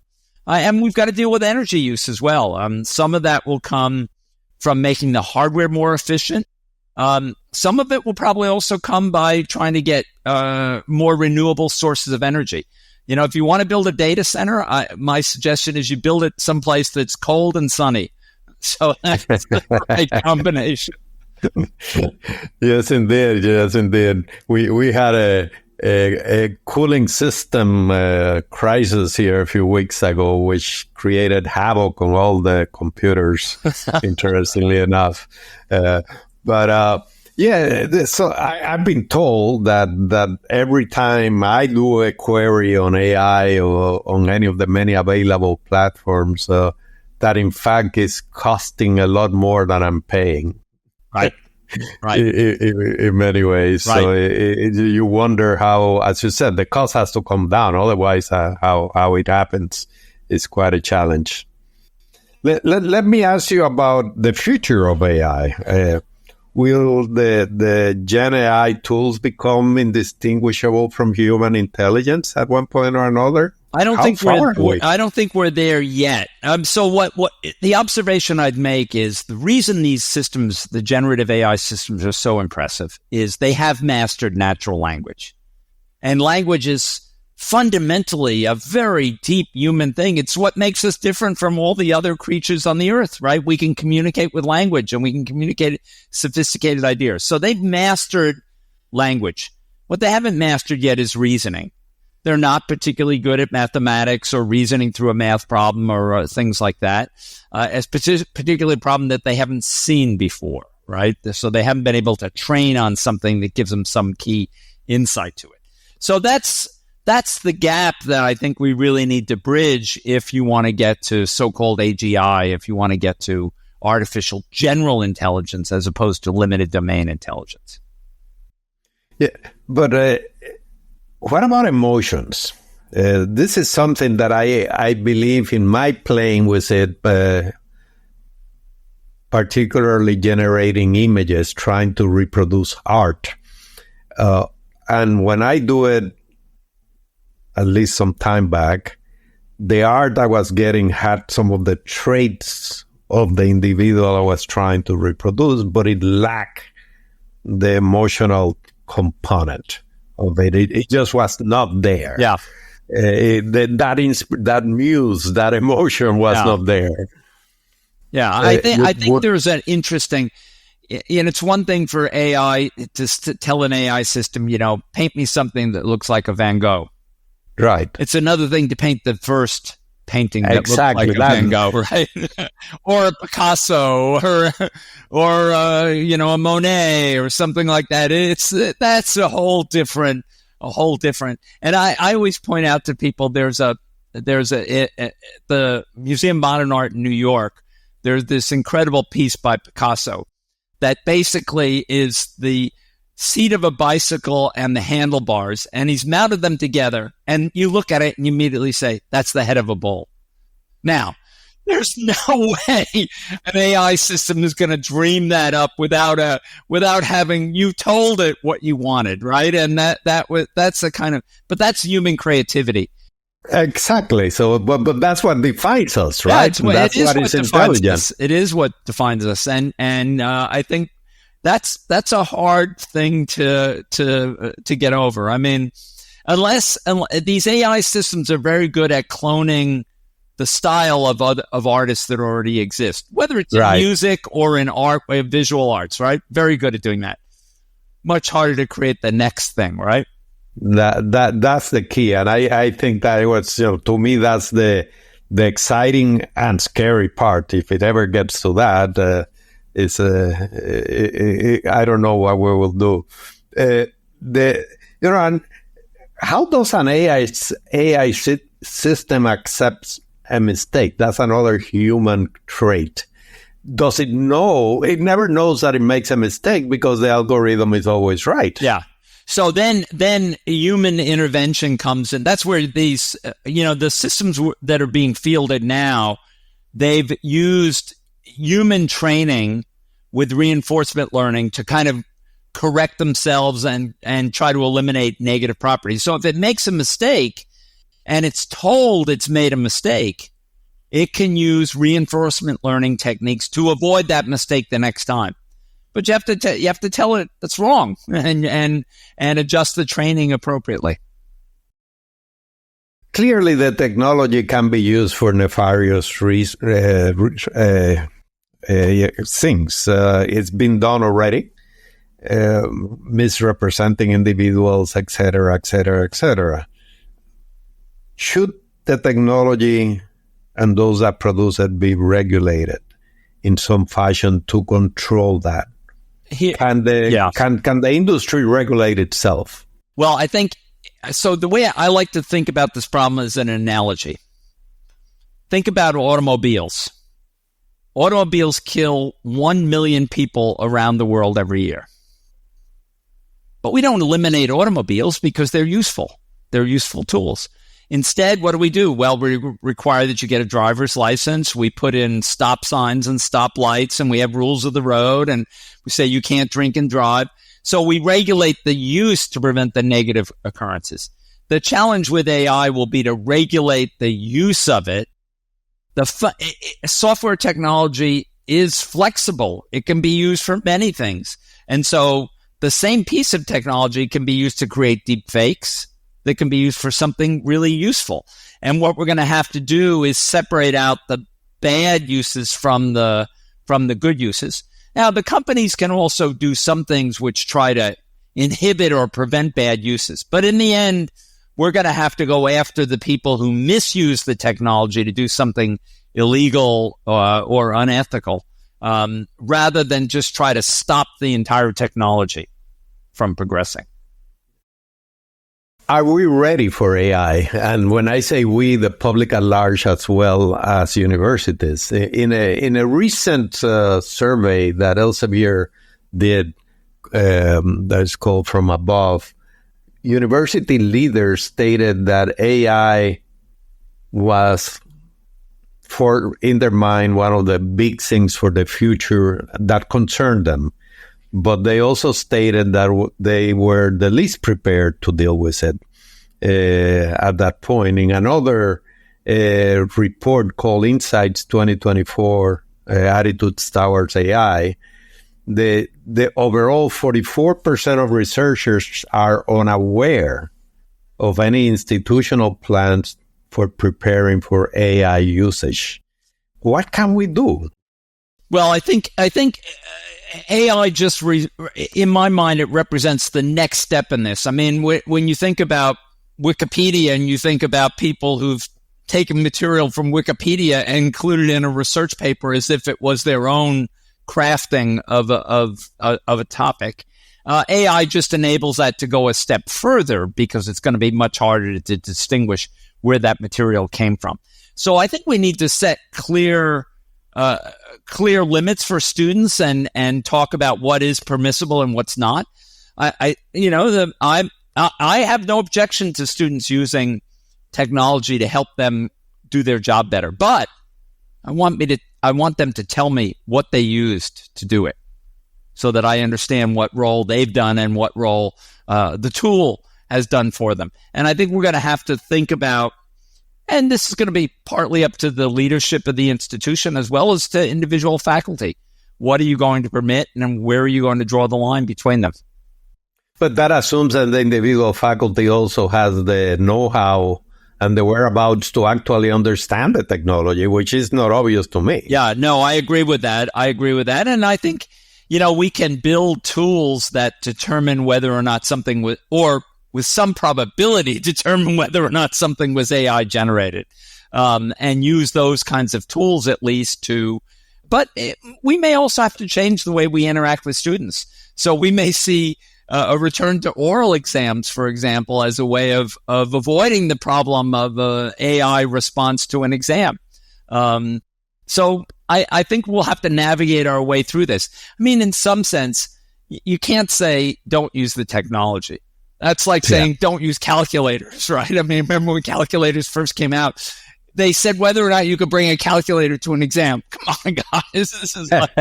And we've got to deal with energy use as well. Some of that will come from making the hardware more efficient. Some of it will probably also come by trying to get more renewable sources of energy. If you want to build a data center, my suggestion is you build it someplace that's cold and sunny. So that's the right combination. Yes, indeed. Yes, indeed. We had a cooling system crisis here a few weeks ago, which created havoc on all the computers. Interestingly enough, so I've been told that every time I do a query on AI or on any of the many available platforms, that in fact is costing a lot more than I'm paying. Right. Right. In many ways. Right. So you wonder how, as you said, the cost has to come down. Otherwise, how it happens is quite a challenge. Let me ask you about the future of AI. Will the Gen AI tools become indistinguishable from human intelligence at one point or another? I don't think we're there yet. So what the observation I'd make is the reason these systems, the generative AI systems, are so impressive is they have mastered natural language. And language is fundamentally a very deep human thing. It's what makes us different from all the other creatures on the earth, right? We can communicate with language and we can communicate sophisticated ideas. So they've mastered language. What they haven't mastered yet is reasoning. They're not particularly good at mathematics or reasoning through a math problem or things like that. It's particularly a problem that they haven't seen before, right? So they haven't been able to train on something that gives them some key insight to it. So that's the gap that I think we really need to bridge if you want to get to so-called AGI, if you want to get to artificial general intelligence as opposed to limited domain intelligence. Yeah, but what about emotions? This is something that I believe in my playing with it, particularly generating images, trying to reproduce art. And when I do it, at least some time back, the art I was getting had some of the traits of the individual I was trying to reproduce, but it lacked the emotional component of it. It just was not there. Yeah. That muse, that emotion was not there. Yeah, I think there's an interesting, and it's one thing for AI to tell an AI system, paint me something that looks like a Van Gogh. Right. It's another thing to paint the first painting that looks like a Van Gogh, right? Or a Picasso, or a Monet, or something like that. That's a whole different. And I always point out to people, there's the Museum of Modern Art in New York. There's this incredible piece by Picasso that basically is the seat of a bicycle and the handlebars, and he's mounted them together, and you look at it and you immediately say, that's the head of a bull. Now, there's no way an AI system is going to dream that up without having you told it what you wanted, right? And that's a kind of, but that's human creativity. Exactly. So, but that's what defines us, right? Yeah, that's what is intelligence. It is what defines us, and I think that's a hard thing to get over. I mean, unless these AI systems are very good at cloning the style of artists that already exist, whether it's in music or in art, visual arts, right? Very good at doing that. Much harder to create the next thing, right? That's the key, and I think that it was, to me, that's the exciting and scary part. If it ever gets to that, I don't know what we will do. And how does an AI system accept a mistake? That's another human trait. Does it know? It never knows that it makes a mistake because the algorithm is always right. Yeah. So then human intervention comes in. That's where these, the systems that are being fielded now, they've used human training with reinforcement learning to kind of correct themselves and try to eliminate negative properties. So if it makes a mistake and it's told it's made a mistake, it can use reinforcement learning techniques to avoid that mistake the next time. But you have to tell it that's wrong and adjust the training appropriately. Clearly, the technology can be used for nefarious things. It's been done already, misrepresenting individuals, etc., etc., etc. Should the technology and those that produce it be regulated in some fashion to control that? Can the industry regulate itself? Well, I think, so the way I like to think about this problem is an analogy. Think about automobiles. Automobiles kill 1 million people around the world every year. But we don't eliminate automobiles because they're useful. They're useful tools. Instead, what do? Well, we require that you get a driver's license. We put in stop signs and stop lights, and we have rules of the road, and we say you can't drink and drive. So we regulate the use to prevent the negative occurrences. The challenge with AI will be to regulate the use of it. Software technology is flexible. It can be used for many things. And so the same piece of technology can be used to create deep fakes that can be used for something really useful. And what we're going to have to do is separate out the bad uses from the good uses. Now, the companies can also do some things which try to inhibit or prevent bad uses. But in the end, we're going to have to go after the people who misuse the technology to do something illegal or unethical, rather than just try to stop the entire technology from progressing. Are we ready for AI? And when I say we, the public at large as well as universities. In a recent survey that Elsevier did, that's called From Above, university leaders stated that AI was, in their mind, one of the big things for the future that concerned them. But they also stated that they were the least prepared to deal with it at that point. In another report called Insights 2024, Attitudes Towards AI, the overall 44% of researchers are unaware of any institutional plans for preparing for AI usage. What can we do? Well, I think AI just, in my mind, it represents the next step in this. I mean, when you think about Wikipedia and you think about people who've taken material from Wikipedia and included in a research paper as if it was their own crafting of a topic, AI just enables that to go a step further because it's going to be much harder to distinguish where that material came from. So I think we need to set clear limits for students and talk about what is permissible and what's not. I have no objection to students using technology to help them do their job better, but I want them to tell me what they used to do it so that I understand what role they've done and what role the tool has done for them. And I think we're going to have to think about, and this is going to be partly up to the leadership of the institution as well as to individual faculty. What are you going to permit and where are you going to draw the line between them? But that assumes that the individual faculty also has the know-how and the whereabouts to actually understand the technology, which is not obvious to me. Yeah, no, I agree with that. And I think, we can build tools that determine whether or not something was, or with some probability determine whether or not something was AI generated, and use those kinds of tools at least but we may also have to change the way we interact with students. So we may see a return to oral exams, for example, as a way of avoiding the problem of AI response to an exam. So I think we'll have to navigate our way through this. I mean, in some sense, you can't say don't use the technology. That's like saying don't use calculators, right? I mean, remember when calculators first came out, they said whether or not you could bring a calculator to an exam. Come on, guys. This is like,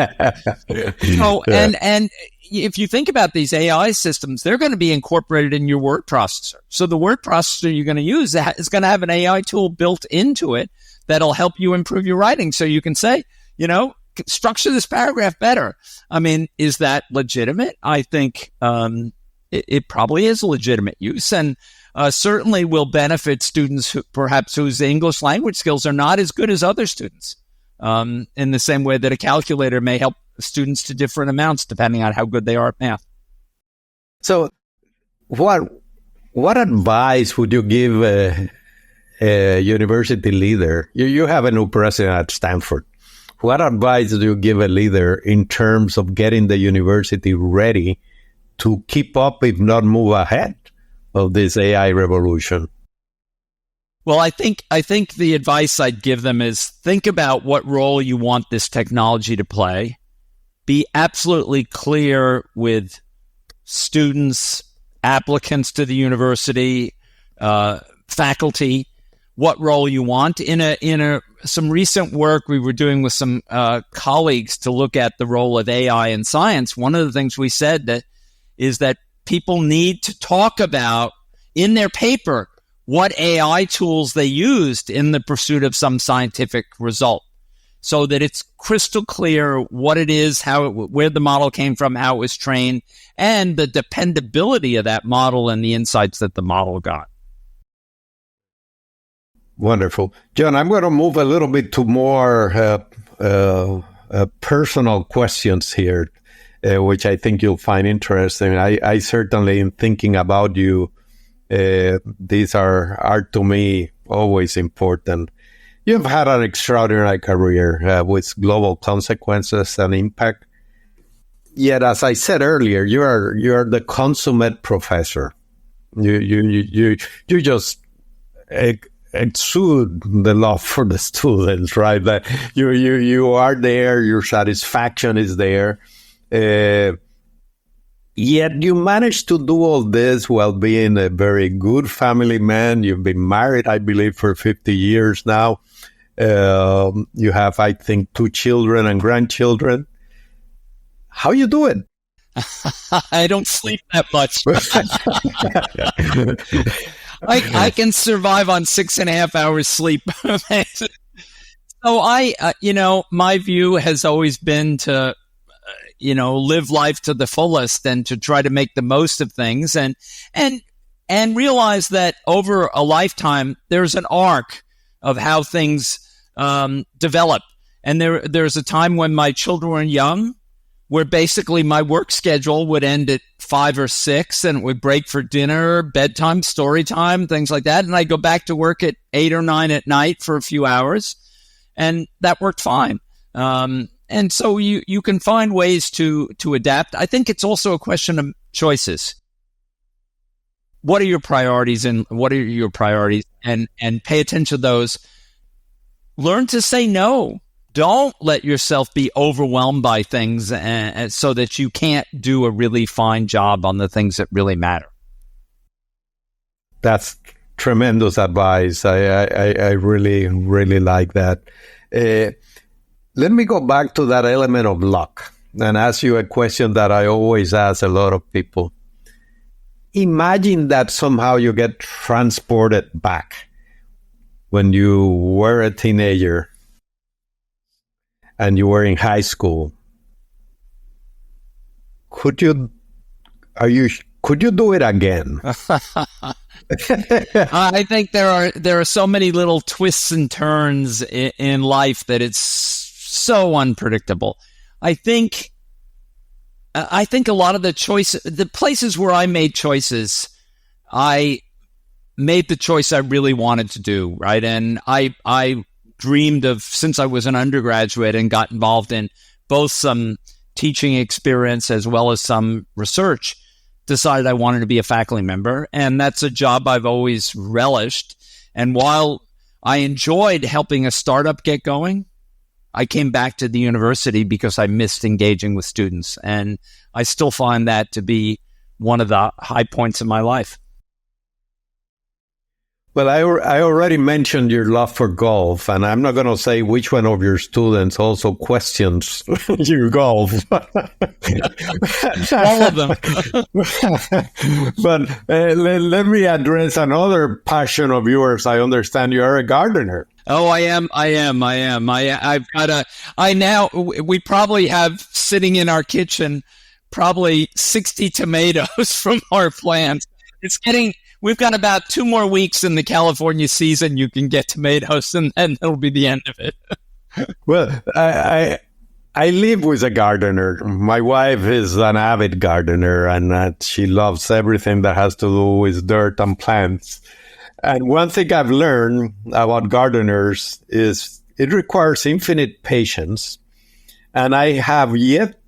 and if you think about these AI systems, they're going to be incorporated in your word processor. So the word processor you're going to use is going to have an AI tool built into it that'll help you improve your writing. So you can say, structure this paragraph better. I mean, is that legitimate? I think it probably is a legitimate use, and certainly will benefit students whose English language skills are not as good as other students. in the same way that a calculator may help students to different amounts depending on how good they are at math. So what advice would you give a university leader? You have a new president at Stanford. What advice do you give a leader in terms of getting the university ready to keep up, if not move ahead of this AI revolution? Well, I think the advice I'd give them is think about what role you want this technology to play. Be absolutely clear with students, applicants to the university, faculty, what role you want. In some recent work we were doing with some colleagues to look at the role of AI in science, one of the things we said is that people need to talk about in their paper what AI tools they used in the pursuit of some scientific result, so that it's crystal clear what it is, where the model came from, how it was trained, and the dependability of that model and the insights that the model got. Wonderful. John, I'm going to move a little bit to more personal questions here, which I think you'll find interesting. I certainly, in thinking about you, these are to me always important. You've had an extraordinary career with global consequences and impact. Yet, as I said earlier, you are the consummate professor. You just exude the love for the students, right? That you are there, your satisfaction is there. Yet you managed to do all this while being a very good family man. You've been married, I believe, for 50 years now. You have, I think, 2 children and grandchildren. How you do it? I don't sleep that much. I can survive on 6.5 hours sleep. So my view has always been to, live life to the fullest and to try to make the most of things and realize that over a lifetime, there's an arc of how things develop. And there's a time when my children were young, where basically my work schedule would end at 5 or 6 and it would break for dinner, bedtime, story time, things like that. And I'd go back to work at 8 or 9 at night for a few hours. And that worked fine. And so you can find ways to adapt. I think it's also a question of choices. What are your priorities and pay attention to those. Learn to say no. Don't let yourself be overwhelmed by things so that you can't do a really fine job on the things that really matter. That's tremendous advice. I really, really like that. Let me go back to that element of luck and ask you a question that I always ask a lot of people. Imagine that somehow you get transported back when you were a teenager and you were in high school. Could you do it again? I think there are so many little twists and turns in life that it's so unpredictable. I think a lot of the places where I made choices, I made the choice I really wanted to do, right? And I dreamed of, since I was an undergraduate and got involved in both some teaching experience as well as some research, decided I wanted to be a faculty member. And that's a job I've always relished. And while I enjoyed helping a startup get going, I came back to the university because I missed engaging with students. And I still find that to be one of the high points in my life. Well, I already mentioned your love for golf, and I'm not going to say which one of your students also questions your golf. All of them. But let me address another passion of yours. I understand you are a gardener. Oh, I am. We probably have sitting in our kitchen probably 60 tomatoes from our plants. We've got about 2 more weeks in the California season. You can get tomatoes, and then it'll be the end of it. Well, I live with a gardener. My wife is an avid gardener, and she loves everything that has to do with dirt and plants. And one thing I've learned about gardeners is it requires infinite patience. And I have yet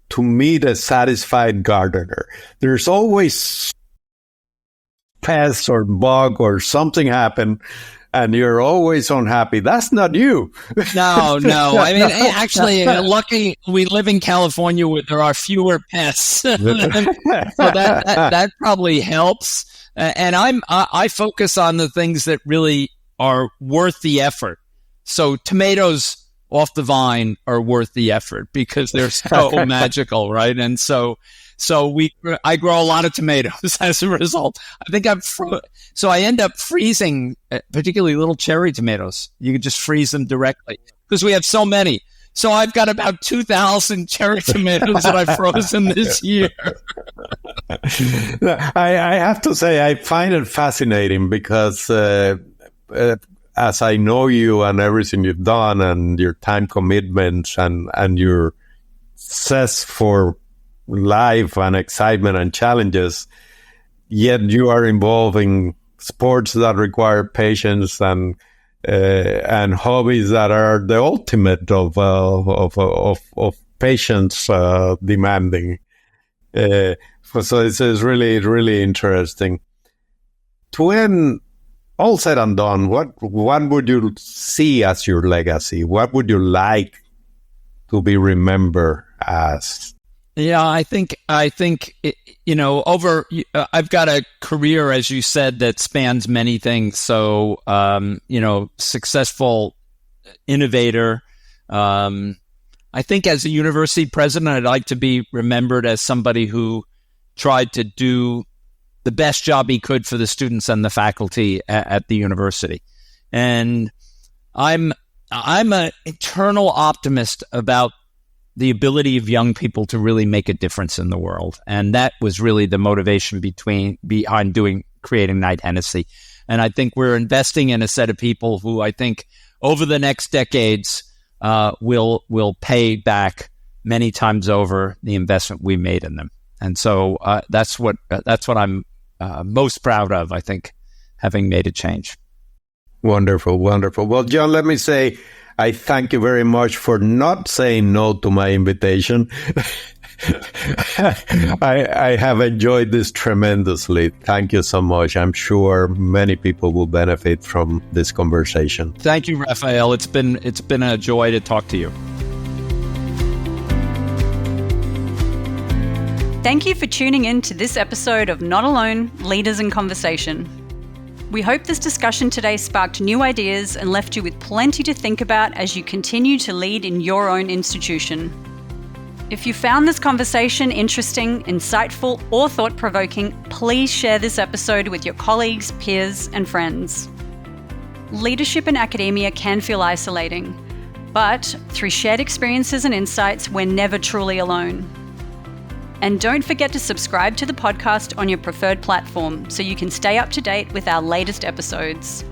to meet a satisfied gardener. There's always pest or bug or something happen, and you're always unhappy. That's not you. No. I mean, actually, lucky we live in California where there are fewer pests. So that probably helps. And I focus on the things that really are worth the effort. So tomatoes off the vine are worth the effort because they're so magical, right? And so I grow a lot of tomatoes as a result. I think so I end up freezing, particularly little cherry tomatoes. You can just freeze them directly because we have so many. So I've got about 2,000 cherry tomatoes that I've frozen this year. I have to say, I find it fascinating because as I know you and everything you've done and your time commitments and your zest for life and excitement and challenges, yet you are involving sports that require patience and hobbies that are the ultimate of patience demanding. So it's really, really interesting. To end all said and done, what would you see as your legacy? What would you like to be remembered as? Yeah, I think I've got a career, as you said, that spans many things. So, successful innovator. I think as a university president, I'd like to be remembered as somebody who tried to do the best job he could for the students and the faculty at the university. And I'm an eternal optimist about the ability of young people to really make a difference in the world. And that was really the motivation behind creating Knight Hennessy. And I think we're investing in a set of people who I think over the next decades will pay back many times over the investment we made in them. And so that's what I'm most proud of, I think, having made a change. Wonderful, wonderful. Well, John, let me say, I thank you very much for not saying no to my invitation. I have enjoyed this tremendously. Thank you so much. I'm sure many people will benefit from this conversation. Thank you, Rafael. It's been a joy to talk to you. Thank you for tuning in to this episode of Not Alone, Leaders in Conversation. We hope this discussion today sparked new ideas and left you with plenty to think about as you continue to lead in your own institution. If you found this conversation interesting, insightful, or thought-provoking, please share this episode with your colleagues, peers, and friends. Leadership in academia can feel isolating, but through shared experiences and insights, we're never truly alone. And don't forget to subscribe to the podcast on your preferred platform so you can stay up to date with our latest episodes.